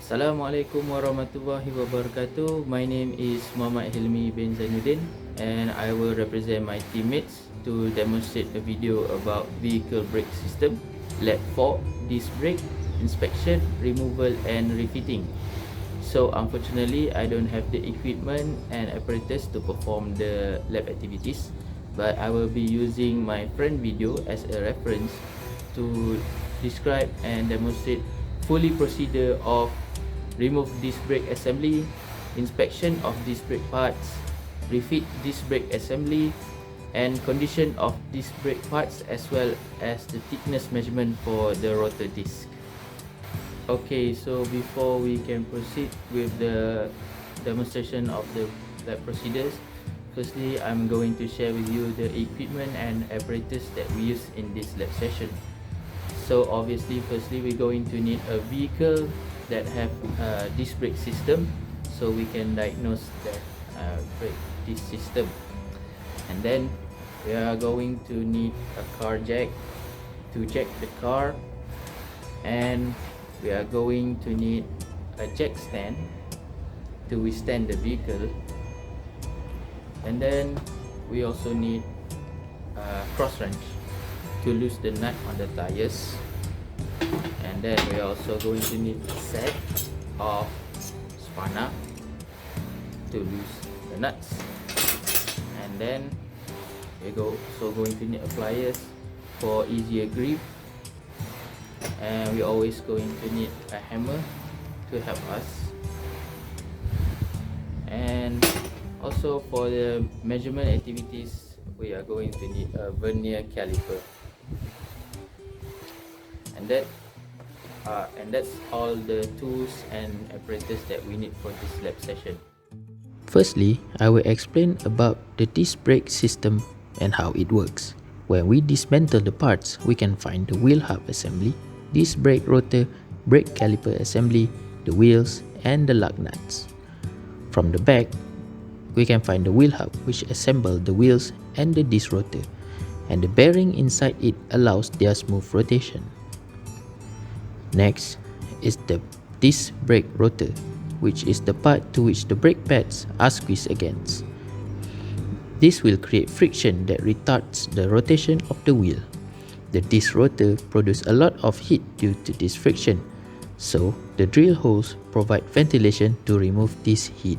Assalamualaikum warahmatullahi wabarakatuh. My name is Muhammad Hilmi bin Zainudin and I will represent my teammates to demonstrate a video about vehicle brake system, lab 4, disc brake, inspection, removal and refitting. So unfortunately, I don't have the equipment and apparatus to perform the lab activities, but I will be using my friend video as a reference to describe and demonstrate fully procedure of remove disc brake assembly, inspection of disc brake parts, refit disc brake assembly, and condition of disc brake parts, as well as the thickness measurement for the rotor disc. Okay, so before we can proceed with the demonstration of the lab procedures, firstly I'm going to share with you the equipment and apparatus that we use in this lab session. So obviously, firstly we're going to need a vehicle that have a disc brake system, so we can diagnose the brake disc system. And then we are going to need a car jack to jack the car, and we are going to need a jack stand to withstand the vehicle, and then we also need a cross wrench to loose the nut on the tires, and then we are also going to need a set of spanner to loose the nuts, and then we're also going to need pliers for easier grip, and we're always going to need a hammer to help us, and also for the measurement activities we are going to need a vernier caliper, and that's all the tools and apparatus that we need for this lab session. Firstly, I will explain about the disc brake system and how it works. When we dismantle the parts, we can find the wheel hub assembly, disc brake rotor, brake caliper assembly, the wheels, and the lug nuts. From the back, we can find the wheel hub, which assembles the wheels and the disc rotor, and the bearing inside it allows their smooth rotation. Next is the disc brake rotor, which is the part to which the brake pads are squeezed against. This will create friction that retards the rotation of the wheel. The disc rotor produces a lot of heat due to this friction, so the drill holes provide ventilation to remove this heat.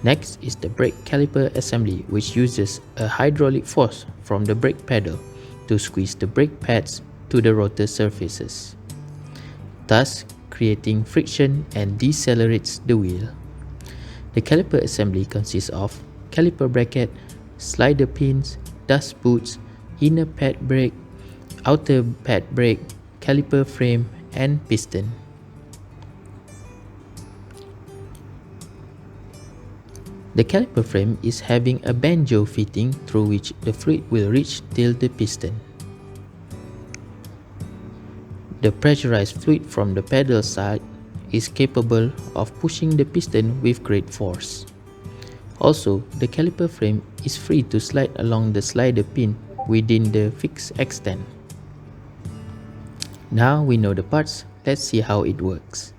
Next is the brake caliper assembly, which uses a hydraulic force from the brake pedal to squeeze the brake pads to the rotor surfaces, thus creating friction and decelerates the wheel. The caliper assembly consists of caliper bracket, slider pins, dust boots, inner pad brake, outer pad brake, caliper frame, and piston. The caliper frame is having a banjo fitting through which the fluid will reach till the piston. The pressurized fluid from the pedal side is capable of pushing the piston with great force. Also, the caliper frame is free to slide along the slider pin within the fixed extent. Now we know the parts, let's see how it works.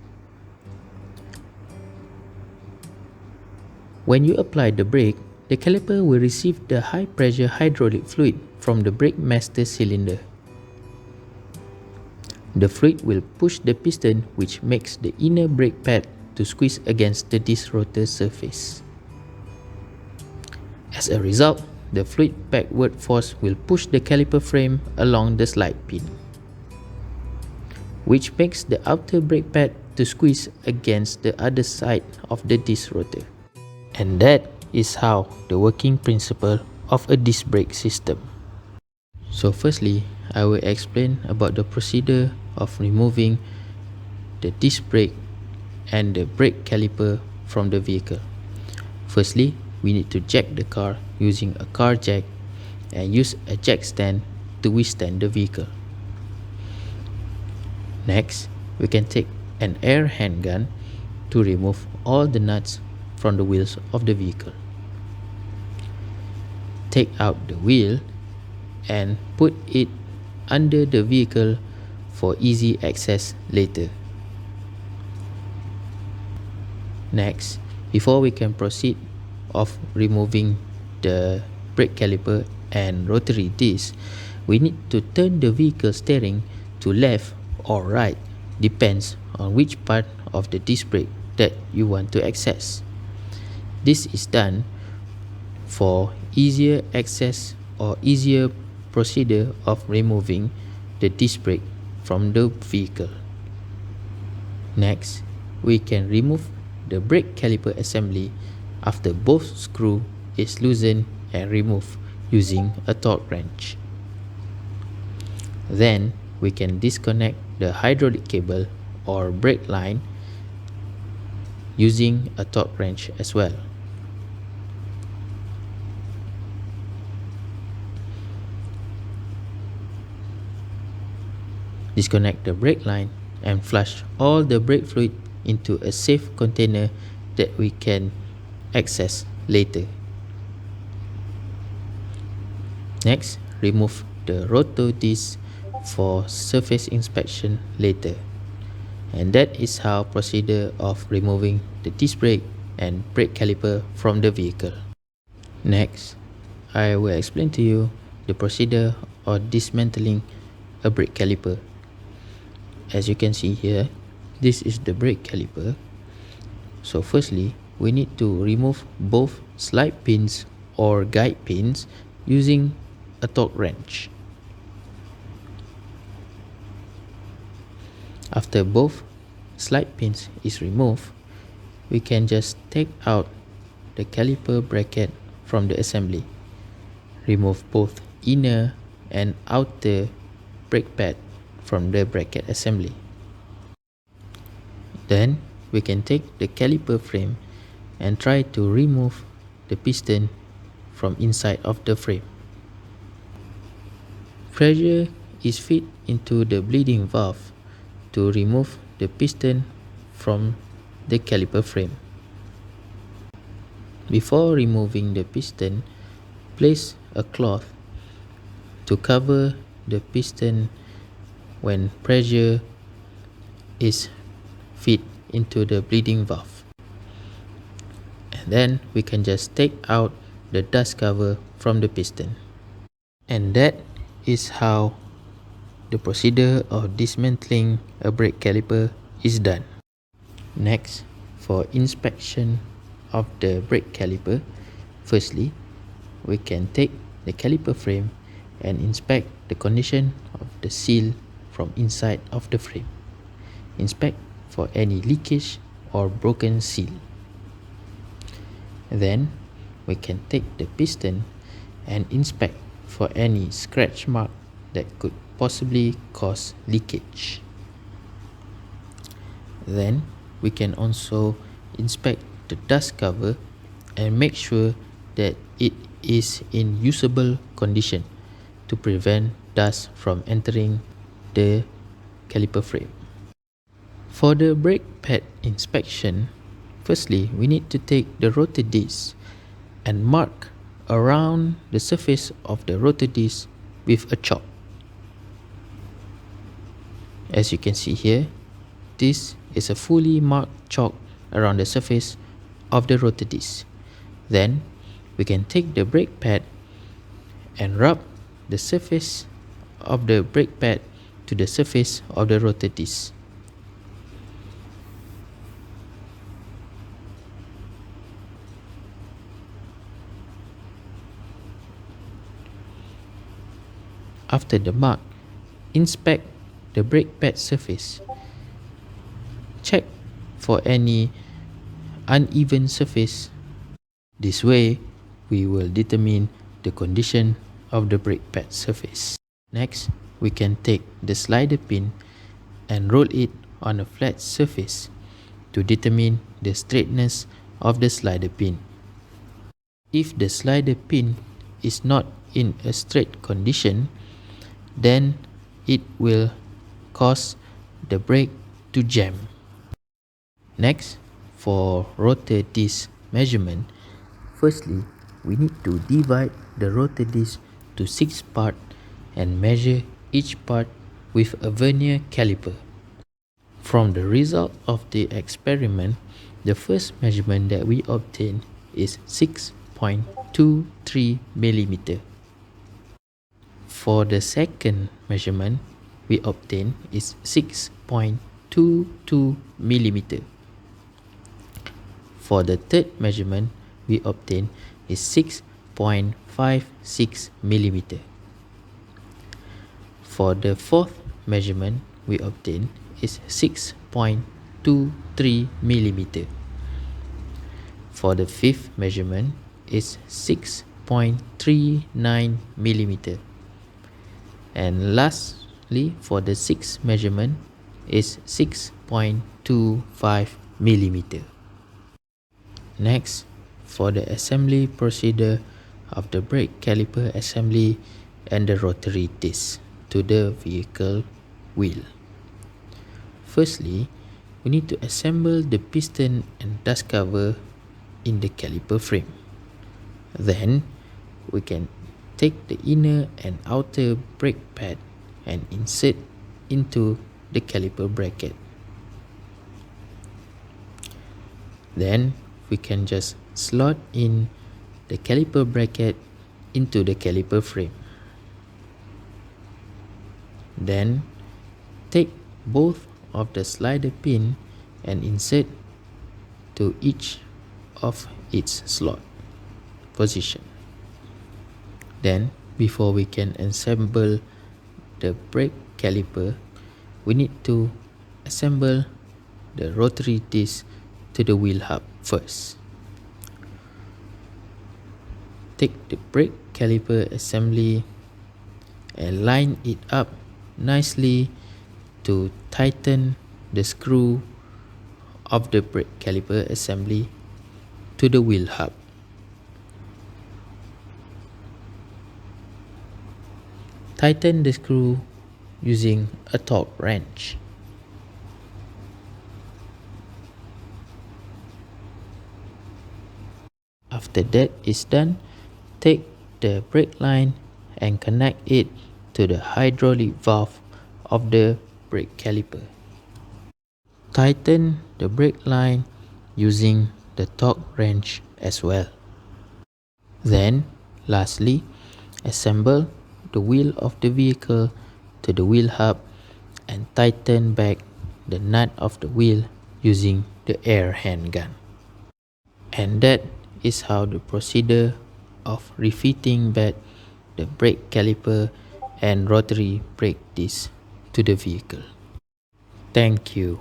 When you apply the brake, the caliper will receive the high pressure hydraulic fluid from the brake master cylinder. The fluid will push the piston, which makes the inner brake pad to squeeze against the disc rotor surface. As a result, the fluid backward force will push the caliper frame along the slide pin, which makes the outer brake pad to squeeze against the other side of the disc rotor. And that is how the working principle of a disc brake system. So firstly, I will explain about the procedure of removing the disc brake and the brake caliper from the vehicle. Firstly, we need to jack the car using a car jack and use a jack stand to withstand the vehicle. Next, we can take an air handgun to remove all the nuts from the wheels of the vehicle. Take out the wheel and put it under the vehicle for easy access later. Next, before we can proceed of removing the brake caliper and rotary disc, we need to turn the vehicle steering to left or right, depends on which part of the disc brake that you want to access. This is done for easier access or easier procedure of removing the disc brake from the vehicle. Next, we can remove the brake caliper assembly after both screw is loosened and removed using a torque wrench. Then we can disconnect the hydraulic cable or brake line using a torque wrench as well. Disconnect the brake line and flush all the brake fluid into a safe container that we can access later. Next, remove the rotor disc for surface inspection later. And that is how procedure of removing the disc brake and brake caliper from the vehicle. Next, I will explain to you the procedure of dismantling a brake caliper. As you can see here, this is the brake caliper. So firstly, we need to remove both slide pins or guide pins using a torque wrench. After both slide pins is removed, we can just take out the caliper bracket from the assembly. Remove both inner and outer brake pad from the bracket assembly. Then we can take the caliper frame and try to remove the piston from inside of the frame. Pressure is fed into the bleeding valve to remove the piston from the caliper frame. Before removing the piston, place a cloth to cover the piston when pressure is fed into the bleeding valve. And then we can just take out the dust cover from the piston. And that is how the procedure of dismantling a brake caliper is done. Next, for inspection of the brake caliper, firstly, we can take the caliper frame and inspect the condition of the seal from inside of the frame. Inspect for any leakage or broken seal. Then we can take the piston and inspect for any scratch mark that could possibly cause leakage. Then we can also inspect the dust cover and make sure that it is in usable condition to prevent dust from entering the caliper frame. For the brake pad inspection, firstly we need to take the rotor disc and mark around the surface of the rotor disc with a chalk. As you can see here, this is a fully marked chalk around the surface of the rotor disc. Then we can take the brake pad and rub the surface of the brake pad to the surface of the rotor disc. After the mark, inspect the brake pad surface. Check for any uneven surface. This way, we will determine the condition of the brake pad surface. Next, we can take the slider pin and roll it on a flat surface to determine the straightness of the slider pin. If the slider pin is not in a straight condition, then it will cause the brake to jam. Next, for rotor disc measurement, firstly, we need to divide the rotor disc to 6 parts and measure each part with a vernier caliper. From the result of the experiment, The first measurement that we obtain is 6.23 millimeter. For the second measurement we obtain is 6.22 millimeter. For the third measurement we obtain is 6.56 millimeter. For the fourth measurement we obtain is 6.23 millimeter. For the fifth measurement is 6.39 millimeter. And lastly, for the sixth measurement is 6.25 millimeter. Next, for the assembly procedure of the brake caliper assembly and the rotary disc to the vehicle wheel. Firstly, we need to assemble the piston and dust cover in the caliper frame. Then, we can take the inner and outer brake pad and insert into the caliper bracket. Then, we can just slot in the caliper bracket into the caliper frame. Then, take both of the slider pin and insert to each of its slot position. Then, before we can assemble the brake caliper, we need to assemble the rotary disc to the wheel hub first. Take the brake caliper assembly and line it up nicely to tighten the screw of the brake caliper assembly to the wheel hub. Tighten the screw using a torque wrench. After that is done, take the brake line and connect it to the hydraulic valve of the brake caliper. Tighten the brake line using the torque wrench as well. Then, lastly, assemble the wheel of the vehicle to the wheel hub and tighten back the nut of the wheel using the air handgun. And that is how the procedure of refitting back the brake caliper and rotary brake disc to the vehicle. Thank you.